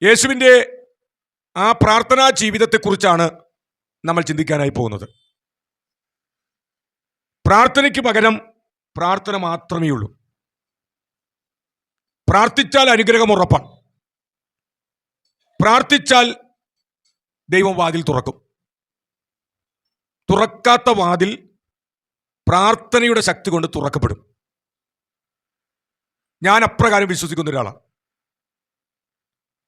യേശുവിൻ്റെ ആ പ്രാർത്ഥനാ ജീവിതത്തെക്കുറിച്ചാണ് നമ്മൾ ചിന്തിക്കാനായി പോകുന്നത്. പ്രാർത്ഥനയ്ക്ക് പകരം പ്രാർത്ഥന മാത്രമേ ഉള്ളൂ. പ്രാർത്ഥിച്ചാൽ അനുഗ്രഹം ഉറപ്പാണ്. പ്രാർത്ഥിച്ചാൽ ദൈവം വാതിൽ തുറക്കും. തുറക്കാത്ത വാതിൽ പ്രാർത്ഥനയുടെ ശക്തി കൊണ്ട് തുറക്കപ്പെടും. ഞാൻ അപ്രകാരം വിശ്വസിക്കുന്ന ഒരാളാണ്.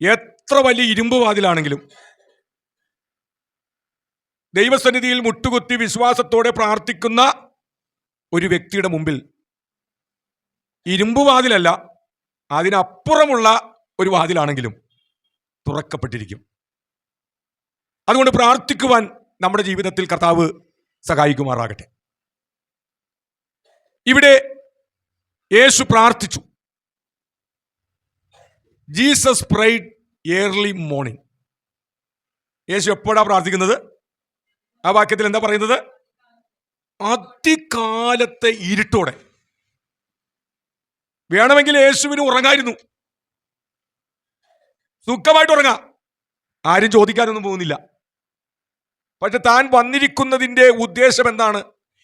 എത്ര വലിയ ഇരുമ്പ് വാതിലാണെങ്കിലും ദൈവസന്നിധിയിൽ മുട്ടുകുത്തി വിശ്വാസത്തോടെ പ്രാർത്ഥിക്കുന്ന ഒരു വ്യക്തിയുടെ മുമ്പിൽ ഇരുമ്പ് വാതിലല്ല, അതിനപ്പുറമുള്ള ഒരു വാതിലാണെങ്കിലും തുറക്കപ്പെട്ടിരിക്കും. അതുകൊണ്ട് പ്രാർത്ഥിക്കുവാൻ നമ്മുടെ ജീവിതത്തിൽ കർത്താവ് സഹായിക്കുമാറാകട്ടെ. ഇവിടെ യേശു പ്രാർത്ഥിച്ചു. Jesus prayed early morning. യേശു എപ്പോഴാണ് പ്രാർത്ഥിക്കുന്നത്? ആ വാക്യത്തിൽ എന്താ പറയുന്നത്? അതികാലത്തെ ഇരുട്ടോടെ. വേണമെങ്കിൽ യേശുവിന് ഉറങ്ങായിരുന്നു, സുഖമായിട്ട് ഉറങ്ങാം, ആരും ചോദിക്കാനൊന്നും പോകുന്നില്ല. പക്ഷെ താൻ വന്നിരിക്കുന്നതിൻ്റെ ഉദ്ദേശം എന്താണ്,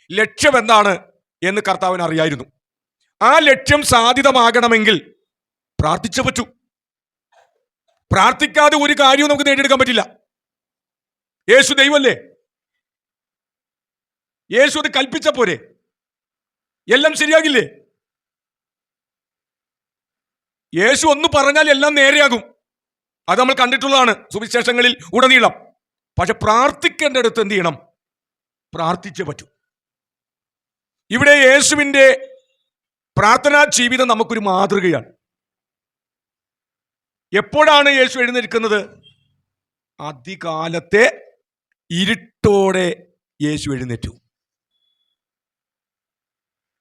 ലക്ഷ്യം എന്താണ് എന്ന് കർത്താവിന് അറിയായിരുന്നു. ആ ലക്ഷ്യം സാധിതമാകണമെങ്കിൽ പ്രാർത്ഥിച്ചേ പറ്റൂ. പ്രാർത്ഥിക്കാതെ ഒരു കാര്യവും നമുക്ക് നേടിയെടുക്കാൻ പറ്റില്ല. യേശു ദൈവമല്ലേ? യേശു അത് കൽപ്പിച്ച പോരെ, എല്ലാം ശരിയാകില്ലേ? യേശു ഒന്ന് പറഞ്ഞാൽ എല്ലാം നേരെയാകും. അത് നമ്മൾ കണ്ടിട്ടുള്ളതാണ് സുവിശേഷങ്ങളിൽ ഉടനീളം. പക്ഷെ പ്രാർത്ഥിക്കേണ്ടടുത്ത് എന്ത് ചെയ്യണം? പ്രാർത്ഥിച്ചേ പറ്റൂ. ഇവിടെ യേശുവിൻ്റെ പ്രാർത്ഥനാ ജീവിതം നമുക്കൊരു മാതൃകയാണ്. എപ്പോഴാണ് യേശു എഴുന്നേൽക്കുന്നത്? അതികാലത്തെ ഇരുട്ടോടെ യേശു എഴുന്നേറ്റു.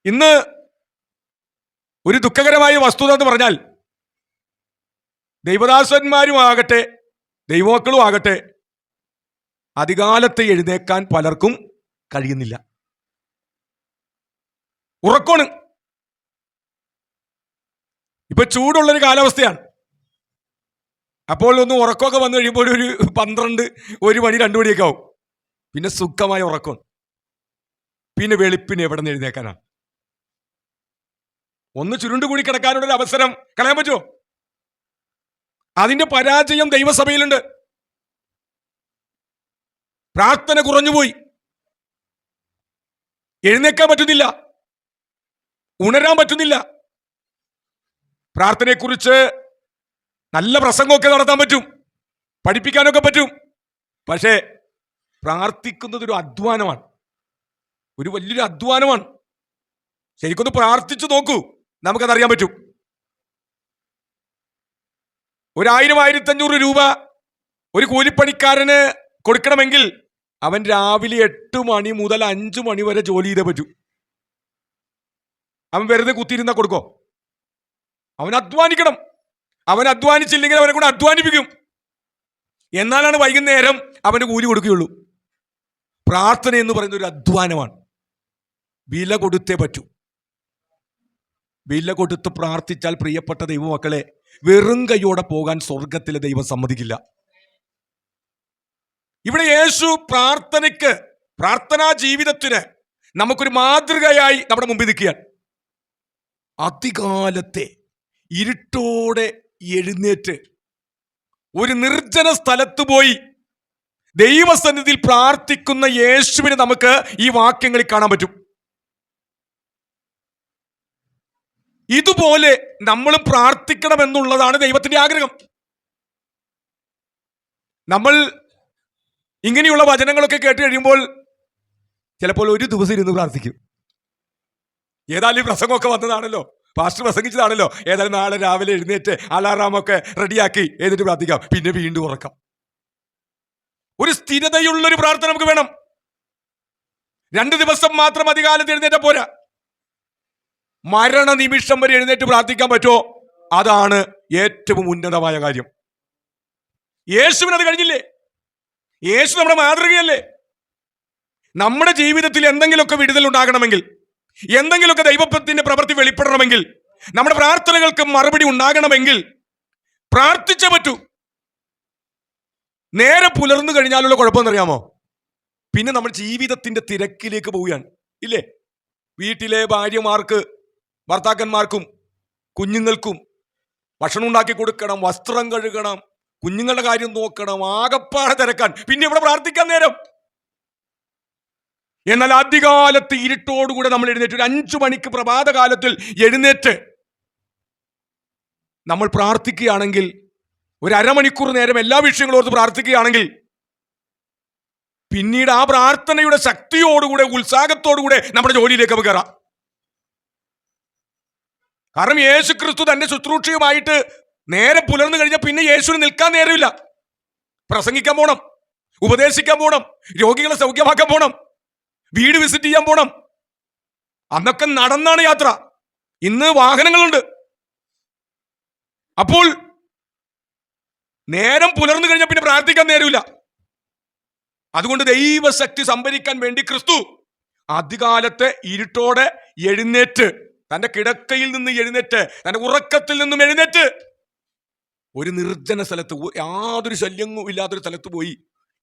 ഇന്ന് ഒരു ദുഃഖകരമായ വസ്തുത എന്ന് പറഞ്ഞാൽ, ദൈവദാസന്മാരും ആകട്ടെ ദൈവമക്കളും ആകട്ടെ അതികാലത്തെ എഴുന്നേക്കാൻ പലർക്കും കഴിയുന്നില്ല. ഉറക്കമാണ്. ഇപ്പൊ ചൂടുള്ളൊരു കാലാവസ്ഥയാണ്. അപ്പോൾ ഒന്ന് ഉറക്കമൊക്കെ വന്നു കഴിയുമ്പോൾ ഒരു 12, 1 മണി 2 മണിയൊക്കെ ആവും. പിന്നെ സുഖമായ ഉറക്കം. പിന്നെ വെളുപ്പിന് എവിടെ നിന്ന് എഴുന്നേക്കാനാണ്? ഒന്ന് ചുരുണ്ടുകൂടി കിടക്കാനുള്ളൊരു അവസരം കളയാൻ പറ്റുമോ? അതിന്റെ പരാജയം ദൈവസഭയിലുണ്ട്. പ്രാർത്ഥന കുറഞ്ഞുപോയി, എഴുന്നേക്കാൻ പറ്റുന്നില്ല, ഉണരാൻ പറ്റുന്നില്ല. പ്രാർത്ഥനയെക്കുറിച്ച് നല്ല പ്രസംഗമൊക്കെ നടത്താൻ പറ്റും, പഠിപ്പിക്കാനൊക്കെ പറ്റും. പക്ഷേ പ്രാർത്ഥിക്കുന്നത് ഒരു അധ്വാനമാണ്, ഒരു വലിയൊരു അധ്വാനമാണ്. ശരിക്കൊന്ന് പ്രാർത്ഥിച്ചു നോക്കൂ, നമുക്കതറിയാൻ പറ്റും. 1000, 1500 രൂപ ഒരു കൂലിപ്പണിക്കാരന് കൊടുക്കണമെങ്കിൽ അവൻ രാവിലെ 8 മണി മുതൽ 5 മണി വരെ ജോലി ചെയ്തേ പറ്റൂ. അവൻ വെറുതെ കുത്തിയിരുന്നാ കൊടുക്കോ? അവൻ അധ്വാനിക്കണം. അവൻ അധ്വാനിച്ചില്ലെങ്കിൽ അവനെ കൂടെ അധ്വാനിപ്പിക്കും. എന്നാലാണ് വൈകുന്നേരം അവന് കൂലി കൊടുക്കുകയുള്ളൂ. പ്രാർത്ഥന എന്ന് പറയുന്ന ഒരു അധ്വാനമാണ്. വില കൊടുത്തേ പറ്റൂ. വില കൊടുത്ത് പ്രാർത്ഥിച്ചാൽ പ്രിയപ്പെട്ട ദൈവമക്കളെ, വെറും കൈയോടെ പോകാൻ സ്വർഗത്തിലെ ദൈവം സമ്മതിക്കില്ല. ഇവിടെ യേശു പ്രാർത്ഥനയ്ക്ക്, പ്രാർത്ഥനാ ജീവിതത്തിന് നമുക്കൊരു മാതൃകയായി നമ്മുടെ മുമ്പിൽ നിൽക്കുകയാണ്. അതികാലത്തെ ഇരുട്ടോടെ എഴുന്നേറ്റ് ഒരു നിർജ്ജന സ്ഥലത്ത് പോയി ദൈവസന്നിധിയിൽ പ്രാർത്ഥിക്കുന്ന യേശുവിനെ നമുക്ക് ഈ വാക്യങ്ങളിൽ കാണാൻ പറ്റും. ഇതുപോലെ നമ്മളും പ്രാർത്ഥിക്കണമെന്നുള്ളതാണ് ദൈവത്തിന്റെ ആഗ്രഹം. നമ്മൾ ഇങ്ങനെയുള്ള വചനങ്ങളൊക്കെ കേട്ട് കഴിയുമ്പോൾ ചിലപ്പോൾ ഒരു ദിവസം ഇരുന്ന് പ്രാർത്ഥിക്കും. ഏതായാലും പ്രസംഗമൊക്കെ വന്നതാണല്ലോ, പാസ്റ്റർ പ്രസംഗിച്ചതാണല്ലോ, ഏതായാലും നാളെ രാവിലെ എഴുന്നേറ്റ് അലാറാമൊക്കെ റെഡിയാക്കി എഴുന്നേറ്റ് പ്രാർത്ഥിക്കാം, പിന്നെ വീണ്ടും ഉറക്കാം. ഒരു സ്ഥിരതയുള്ളൊരു പ്രാർത്ഥന നമുക്ക് വേണം. 2 ദിവസം മാത്രം അധികാലത്ത് എഴുന്നേറ്റ പോരാ. മരണനിമിഷം വരെ എഴുന്നേറ്റ് പ്രാർത്ഥിക്കാൻ പറ്റുമോ? അതാണ് ഏറ്റവും ഉന്നതമായ കാര്യം. യേശുവിനത് കഴിഞ്ഞില്ലേ? യേശു നമ്മുടെ മാതൃകയല്ലേ? നമ്മുടെ ജീവിതത്തിൽ എന്തെങ്കിലുമൊക്കെ വിടുതൽ ഉണ്ടാകണമെങ്കിൽ, എന്തെങ്കിലുമൊക്കെ ദൈവത്തിന്റെ പ്രവൃത്തി വെളിപ്പെടണമെങ്കിൽ, നമ്മുടെ പ്രാർത്ഥനകൾക്ക് മറുപടി ഉണ്ടാകണമെങ്കിൽ പ്രാർത്ഥിച്ചേ പറ്റൂ. നേരെ പുലർന്നു കഴിഞ്ഞാലുള്ള കുഴപ്പമെന്നറിയാമോ? പിന്നെ നമ്മൾ ജീവിതത്തിന്റെ തിരക്കിലേക്ക് പോവുകയാണ്, ഇല്ലേ? വീട്ടിലെ ഭാര്യമാർക്ക്, ഭർത്താക്കന്മാർക്കും കുഞ്ഞുങ്ങൾക്കും ഭക്ഷണം ഉണ്ടാക്കി കൊടുക്കണം, വസ്ത്രം കഴുകണം, കുഞ്ഞുങ്ങളുടെ കാര്യം നോക്കണം, ആകപ്പാടെ തിരക്കാൻ. പിന്നെ ഇവിടെ പ്രാർത്ഥിക്കാൻ നേരം. എന്നാൽ ആദ്യകാലത്ത് ഇരുട്ടോടുകൂടെ നമ്മൾ എഴുന്നേറ്റ്, ഒരു 5 മണിക്ക് പ്രഭാതകാലത്തിൽ എഴുന്നേറ്റ് നമ്മൾ പ്രാർത്ഥിക്കുകയാണെങ്കിൽ, ഒരു അരമണിക്കൂർ നേരം എല്ലാ വിഷയങ്ങളും ഓർത്ത് പ്രാർത്ഥിക്കുകയാണെങ്കിൽ, പിന്നീട് ആ പ്രാർത്ഥനയുടെ ശക്തിയോടുകൂടെ, ഉത്സാഹത്തോടുകൂടെ നമ്മുടെ ജോലിയിലേക്ക് നമുക്ക് കയറാം. കാരണം യേശു ക്രിസ്തു തന്റെ ശുശ്രൂഷയുമായിട്ട് നേരെ പുലർന്നു കഴിഞ്ഞാൽ പിന്നെ യേശുവിന് നിൽക്കാൻ നേരമില്ല. പ്രസംഗിക്കാൻ പോണം, ഉപദേശിക്കാൻ പോണം, രോഗികളെ സൗഖ്യമാക്കാൻ പോണം, വീട് വിസിറ്റ് ചെയ്യാൻ പോണം. അന്നൊക്കെ നടന്നാണ് യാത്ര, ഇന്ന് വാഹനങ്ങളുണ്ട്. അപ്പോൾ നേരം പുലർന്നു കഴിഞ്ഞാൽ പിന്നെ പ്രാർത്ഥിക്കാൻ നേരമില്ല. അതുകൊണ്ട് ദൈവശക്തി സംഭരിക്കാൻ വേണ്ടി ക്രിസ്തു ആദ്യകാലത്തെ ഇരുട്ടോടെ എഴുന്നേറ്റ്, തന്റെ കിടക്കയിൽ നിന്ന് എഴുന്നേറ്റ്, തന്റെ ഉറക്കത്തിൽ നിന്നും എഴുന്നേറ്റ് ഒരു നിർജ്ജന സ്ഥലത്ത്, യാതൊരു ശല്യവും ഇല്ലാത്തൊരു സ്ഥലത്ത് പോയി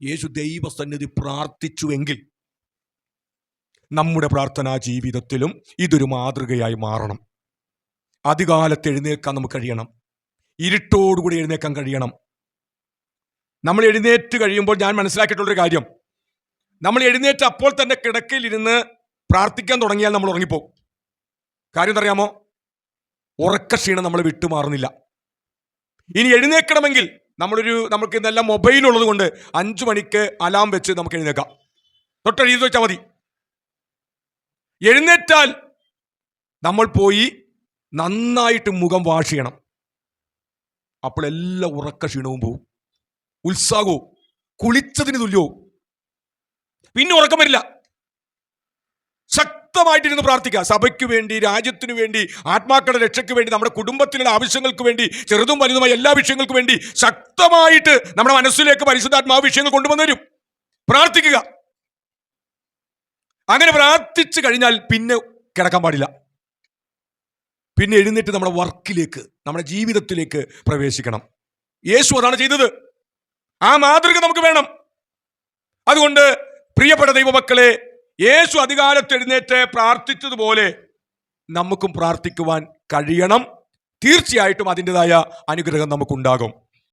യേശു ദൈവസന്നിധി പ്രാർത്ഥിച്ചുവെങ്കിൽ നമ്മുടെ പ്രാർത്ഥനാ ജീവിതത്തിലും ഇതൊരു മാതൃകയായി മാറണം. ആദ്യകാലത്ത് എഴുന്നേൽക്കാൻ നമുക്ക് കഴിയണം, ഇരുട്ടോടുകൂടി എഴുന്നേൽക്കാൻ കഴിയണം. നമ്മൾ എഴുന്നേറ്റ് കഴിയുമ്പോൾ ഞാൻ മനസ്സിലാക്കിയിട്ടുള്ളൊരു കാര്യം, നമ്മൾ എഴുന്നേറ്റ് അപ്പോൾ തന്നെ കിടക്കയിലിരുന്ന് പ്രാർത്ഥിക്കാൻ തുടങ്ങിയാൽ നമ്മൾ ഉറങ്ങിപ്പോകും. കാര്യം എന്തറിയാമോ? ഉറക്കക്ഷീണം നമ്മളെ വിട്ടുമാറുന്നില്ല. ഇനി എഴുന്നേൽക്കണമെങ്കിൽ നമുക്ക് ഇന്നെല്ലാം മൊബൈലുള്ളത് കൊണ്ട് 5 മണിക്ക് അലാം വെച്ച് നമുക്ക് എഴുന്നേക്കാം. തൊട്ടെഴുതി വെച്ചാൽ മതി. എഴുന്നേറ്റാൽ നമ്മൾ പോയി നന്നായിട്ട് മുഖം വാഷ് ചെയ്യണം. അപ്പോൾ എല്ലാ ഉറക്കക്ഷീണവും പോവും, ഉത്സാഹവും കുളിച്ചതിന് തുല്യവും. പിന്നെ ഉറക്കം വരില്ല. ശക്തമായിട്ടിരുന്ന് പ്രാർത്ഥിക്കുക. സഭയ്ക്ക് വേണ്ടി, രാജ്യത്തിനു വേണ്ടി, ആത്മാക്കളുടെ രക്ഷയ്ക്ക് വേണ്ടി, നമ്മുടെ കുടുംബത്തിലുള്ള ആവശ്യങ്ങൾക്ക് വേണ്ടി, ചെറുതും വലുതുമായ എല്ലാ വിഷയങ്ങൾക്കും വേണ്ടി ശക്തമായിട്ട് നമ്മുടെ മനസ്സിലേക്ക് പരിശുദ്ധാത്മാവ് വിഷയങ്ങൾ കൊണ്ടുവന്നു തരും. പ്രാർത്ഥിക്കുക. അങ്ങനെ പ്രാർത്ഥിച്ചു കഴിഞ്ഞാൽ പിന്നെ കിടക്കാൻ പാടില്ല. പിന്നെ എഴുന്നേറ്റ് നമ്മുടെ വർക്കിലേക്ക്, നമ്മുടെ ജീവിതത്തിലേക്ക് പ്രവേശിക്കണം. യേശു അതാണ് ചെയ്തത്. ആ മാതൃക നമുക്ക് വേണം. അതുകൊണ്ട് പ്രിയപ്പെട്ട ദൈവമക്കളെ, യേശു അധികാലത്ത് എഴുന്നേറ്റ് പ്രാർത്ഥിച്ചതുപോലെ നമുക്കും പ്രാർത്ഥിക്കുവാൻ കഴിയണം. തീർച്ചയായിട്ടും അതിൻ്റെതായ അനുഗ്രഹം നമുക്കുണ്ടാകും.